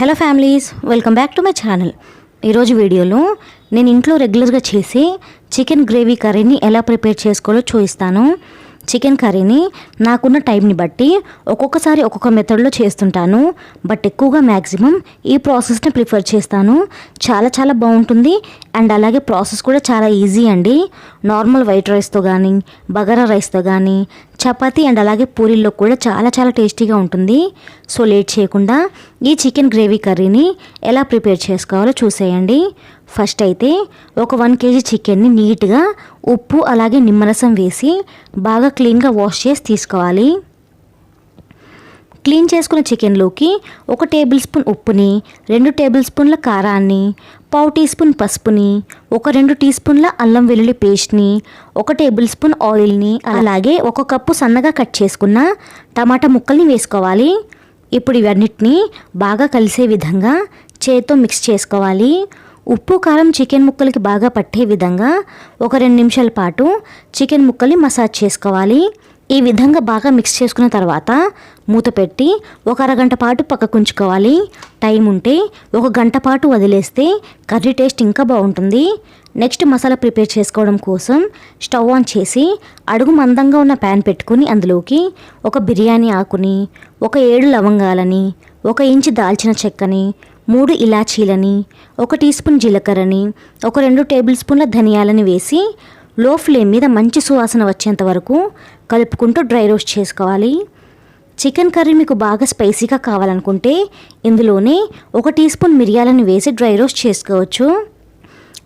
Hello families, welcome back to my channel. ఈరోజు వీడియోలో నేను ఇంట్లో రెగ్యులర్గా చేసే చికెన్ గ్రేవీ కర్రీని ఎలా ప్రిపేర్ చేసుకోవాలో చూపిస్తాను. చికెన్ కర్రీని నాకున్న టైంని బట్టి ఒక్కొక్కసారి ఒక్కొక్క మెథడ్లో చేస్తుంటాను, బట్ ఎక్కువగా మ్యాక్సిమం ఈ ప్రాసెస్ని ప్రిఫర్ చేస్తాను. చాలా బాగుంటుంది అండ్ అలాగే ప్రాసెస్ కూడా చాలా ఈజీ అండి. నార్మల్ వైట్ రైస్తో కానీ బగారా రైస్తో కానీ చపాతీ అండ్ అలాగే పూరీల్లో కూడా చాలా టేస్టీగా ఉంటుంది. సో లేట్ చేయకుండా ఈ చికెన్ గ్రేవీ కర్రీని ఎలా ప్రిపేర్ చేసుకోవాలో చూసేయండి. ఫస్ట్ అయితే ఒక 1 kg చికెన్ని నీట్గా ఉప్పు అలాగే నిమ్మరసం వేసి బాగా క్లీన్గా వాష్ చేసి తీసుకోవాలి. క్లీన్ చేసుకున్న చికెన్లోకి 1 టేబుల్ స్పూన్ ఉప్పుని, 2 టేబుల్ స్పూన్ల కారాన్ని, 1/2 టీ స్పూన్ పసుపుని, 2 టీ స్పూన్ల అల్లం వెల్లుల్లి పేస్ట్ని, 1 టేబుల్ స్పూన్ ఆయిల్ని, అలాగే 1 కప్పు సన్నగా కట్ చేసుకున్న టమాటా ముక్కల్ని వేసుకోవాలి. ఇప్పుడు ఇవన్నిటిని బాగా కలిసే విధంగా చేత్తో మిక్స్ చేసుకోవాలి. ఉప్పు కారం చికెన్ ముక్కలకి బాగా పట్టే విధంగా ఒక 2 నిమిషాల పాటు చికెన్ ముక్కల్ని మసాజ్ చేసుకోవాలి. ఈ విధంగా బాగా మిక్స్ చేసుకున్న తర్వాత మూత పెట్టి ఒక అరగంట పాటు పక్కకుంచుకోవాలి. టైం ఉంటే 1 గంట పాటు వదిలేస్తే కర్రీ టేస్ట్ ఇంకా బాగుంటుంది. నెక్స్ట్ మసాలా ప్రిపేర్ చేసుకోవడం కోసం స్టవ్ ఆన్ చేసి అడుగు మందంగా ఉన్న ప్యాన్ పెట్టుకుని అందులోకి 1 బిర్యానీ ఆకుని, 7 లవంగాలని, 1 ఇంచు దాల్చిన చెక్కని, 3 ఇలాచీలని, 1 టీ స్పూన్ జీలకర్రని, 2 టేబుల్ స్పూన్ల ధనియాలని వేసి లో ఫ్లేమ్ మీద మంచి సువాసన వచ్చేంత వరకు కలుపుకుంటూ డ్రై రోస్ట్ చేసుకోవాలి. చికెన్ కర్రీ మీకు బాగా స్పైసీగా కావాలనుకుంటే ఇందులోనే 1 టీ స్పూన్ మిరియాలను వేసి డ్రై రోస్ట్ చేసుకోవచ్చు.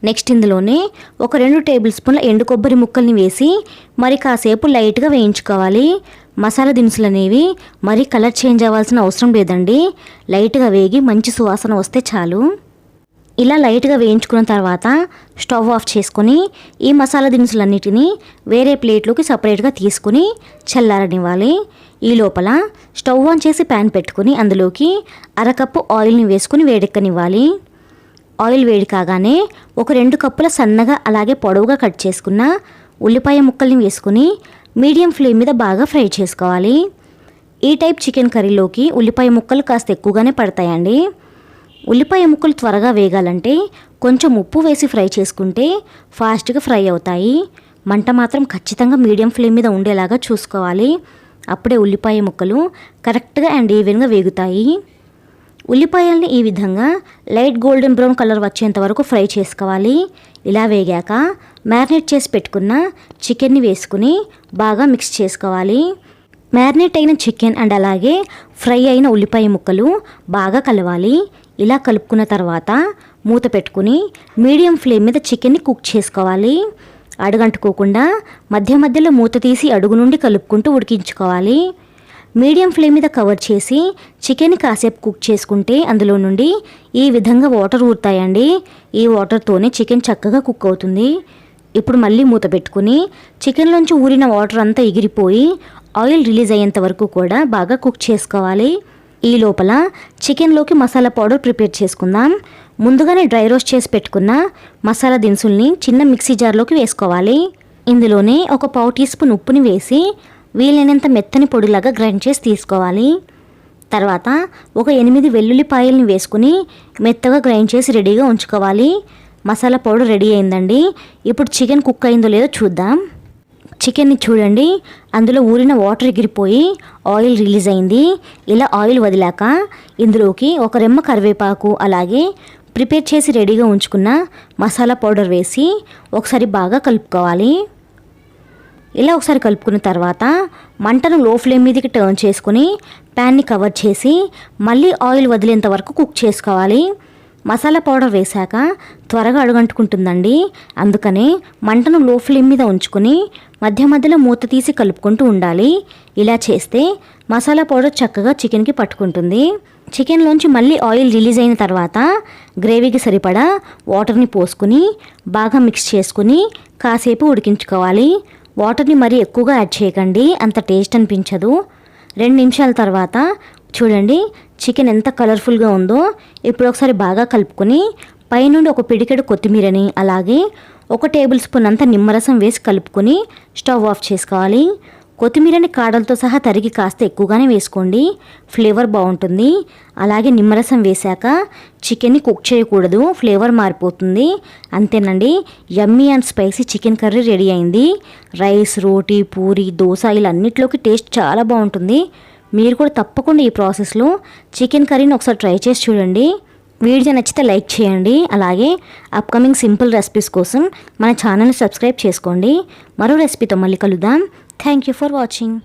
నెక్స్ట్ ఇందులోనే 2 టేబుల్ స్పూన్ల ఎండు కొబ్బరి ముక్కల్ని వేసి మరి కాసేపు లైట్గా వేయించుకోవాలి. మసాలా దినుసులు అనేవి మరీ కలర్ చేంజ్ అవ్వాల్సిన అవసరం లేదండి. లైట్గా వేగి మంచి సువాసన వస్తే చాలు. ఇలా లైట్గా వేయించుకున్న తర్వాత స్టవ్ ఆఫ్ చేసుకొని ఈ మసాలా దినుసులన్నిటినీ వేరే ప్లేట్లోకి సపరేట్గా తీసుకుని చల్లారనివ్వాలి. ఈ లోపల స్టవ్ ఆన్ చేసి ప్యాన్ పెట్టుకుని అందులోకి 1/2 కప్పు ఆయిల్ని వేసుకుని వేడెక్కనివ్వాలి. ఆయిల్ వేడి కాగానే 2 కప్పుల సన్నగా అలాగే పొడవుగా కట్ చేసుకున్న ఉల్లిపాయ ముక్కల్ని వేసుకుని మీడియం ఫ్లేమ్ మీద బాగా ఫ్రై చేసుకోవాలి. ఈ టైప్ చికెన్ కర్రీలోకి ఉల్లిపాయ ముక్కలు కాస్త ఎక్కువగానే పడతాయండి. ఉల్లిపాయ ముక్కలు త్వరగా వేగాలంటే కొంచెం ఉప్పు వేసి ఫ్రై చేసుకుంటే ఫాస్ట్గా ఫ్రై అవుతాయి. మంట మాత్రం ఖచ్చితంగా మీడియం ఫ్లేమ్ మీద ఉండేలాగా చూసుకోవాలి. అప్పుడే ఉల్లిపాయ ముక్కలు కరెక్ట్గా అండ్ ఈవెన్గా వేగుతాయి. ఉల్లిపాయల్ని ఈ విధంగా లైట్ గోల్డెన్ బ్రౌన్ కలర్ వచ్చేంత వరకు ఫ్రై చేసుకోవాలి. ఇలా వేగాక మ్యారినేట్ చేసి పెట్టుకున్న చికెన్ని వేసుకుని బాగా మిక్స్ చేసుకోవాలి. మ్యారినేట్ అయిన చికెన్ అండ్ అలాగే ఫ్రై అయిన ఉల్లిపాయ ముక్కలు బాగా కలవాలి. ఇలా కలుపుకున్న తర్వాత మూత పెట్టుకుని మీడియం ఫ్లేమ్ మీద చికెన్ని కుక్ చేసుకోవాలి. అడుగంటుకోకుండా మధ్యలో మూత తీసి అడుగు నుండి కలుపుకుంటూ ఉడికించుకోవాలి. మీడియం ఫ్లేమ్ మీద కవర్ చేసి చికెన్ కాసేపు కుక్ చేసుకుంటే అందులో నుండి ఈ విధంగా వాటర్ ఊరుతాయండి. ఈ వాటర్తోనే చికెన్ చక్కగా కుక్ అవుతుంది. ఇప్పుడు మళ్ళీ మూత పెట్టుకుని చికెన్లోంచి ఊరిన వాటర్ అంతా ఎగిరిపోయి ఆయిల్ రిలీజ్ అయ్యేంత వరకు కూడా బాగా కుక్ చేసుకోవాలి. ఈ లోపల చికెన్లోకి మసాలా పౌడర్ ప్రిపేర్ చేసుకుందాం. ముందుగానే డ్రై రోస్ట్ చేసి పెట్టుకున్న మసాలా దినుసుల్ని చిన్న మిక్సీ జార్లోకి వేసుకోవాలి. ఇందులోనే 1/4 టీ స్పూన్ ఉప్పుని వేసి వీలైనంత మెత్తని పొడిలాగా గ్రైండ్ చేసి తీసుకోవాలి. తర్వాత 8 వెల్లుల్లిపాయల్ని వేసుకుని మెత్తగా గ్రైండ్ చేసి రెడీగా ఉంచుకోవాలి. మసాలా పౌడర్ రెడీ అయిందండి. ఇప్పుడు చికెన్ కుక్ అయిందో లేదో చూద్దాం. చికెన్ని చూడండి, అందులో ఊరిన వాటర్ ఎగిరిపోయి ఆయిల్ రిలీజ్ అయింది. ఇలా ఆయిల్ వదిలాక ఇందులోకి 1 రెమ్మ కరివేపాకు అలాగే ప్రిపేర్ చేసి రెడీగా ఉంచుకున్న మసాలా పౌడర్ వేసి ఒకసారి బాగా కలుపుకోవాలి. ఇలా ఒకసారి కలుపుకున్న తర్వాత మంటను లో ఫ్లేమ్ మీదకి టర్న్ చేసుకుని ప్యాన్ని కవర్ చేసి మళ్ళీ ఆయిల్ వదిలేంత వరకు కుక్ చేసుకోవాలి. మసాలా పౌడర్ వేశాక త్వరగా అడుగంటుకుంటుందండి. అందుకనే మంటను లో ఫ్లేమ్ మీద ఉంచుకొని మధ్యలో మూత తీసి కలుపుకుంటూ ఉండాలి. ఇలా చేస్తే మసాలా పౌడర్ చక్కగా చికెన్కి పట్టుకుంటుంది. చికెన్లోంచి మళ్ళీ ఆయిల్ రిలీజ్ అయిన తర్వాత గ్రేవీకి సరిపడా వాటర్ని పోసుకుని బాగా మిక్స్ చేసుకుని కాసేపు ఉడికించుకోవాలి. వాటర్ని మరీ ఎక్కువగా యాడ్ చేయకండి, అంత టేస్ట్ అనిపించదు. 2 నిమిషాల తర్వాత చూడండి చికెన్ ఎంత కలర్ఫుల్గా ఉందో. ఇప్పుడు ఒకసారి బాగా కలుపుకొని పైనుండి 1 పిడికెడు కొత్తిమీరని అలాగే 1 టేబుల్ స్పూన్ అంత నిమ్మరసం వేసి కలుపుకొని స్టవ్ ఆఫ్ చేసుకోవాలి. కొత్తిమీరని కాడలతో సహా తరిగి కాస్త ఎక్కువగానే వేసుకోండి, ఫ్లేవర్ బాగుంటుంది. అలాగే నిమ్మరసం వేశాక చికెన్ని కుక్ చేయకూడదు, ఫ్లేవర్ మారిపోతుంది. అంతేనండి, యమ్మీ and spicy chicken curry ready అయింది. రైస్, రోటీ, పూరి, దోశ ఇలా అన్నిట్లోకి టేస్ట్ చాలా బాగుంటుంది. మీరు కూడా తప్పకుండా ఈ ప్రాసెస్లో చికెన్ కర్రీని ఒకసారి ట్రై చేసి చూడండి. వీడియో నచ్చితే లైక్ చేయండి. అలాగే అప్కమింగ్ సింపుల్ రెసిపీస్ కోసం మన ఛానల్ని సబ్స్క్రైబ్ చేసుకోండి. మరో రెసిపీతో మళ్ళీ కలుద్దాం. Thank you for watching.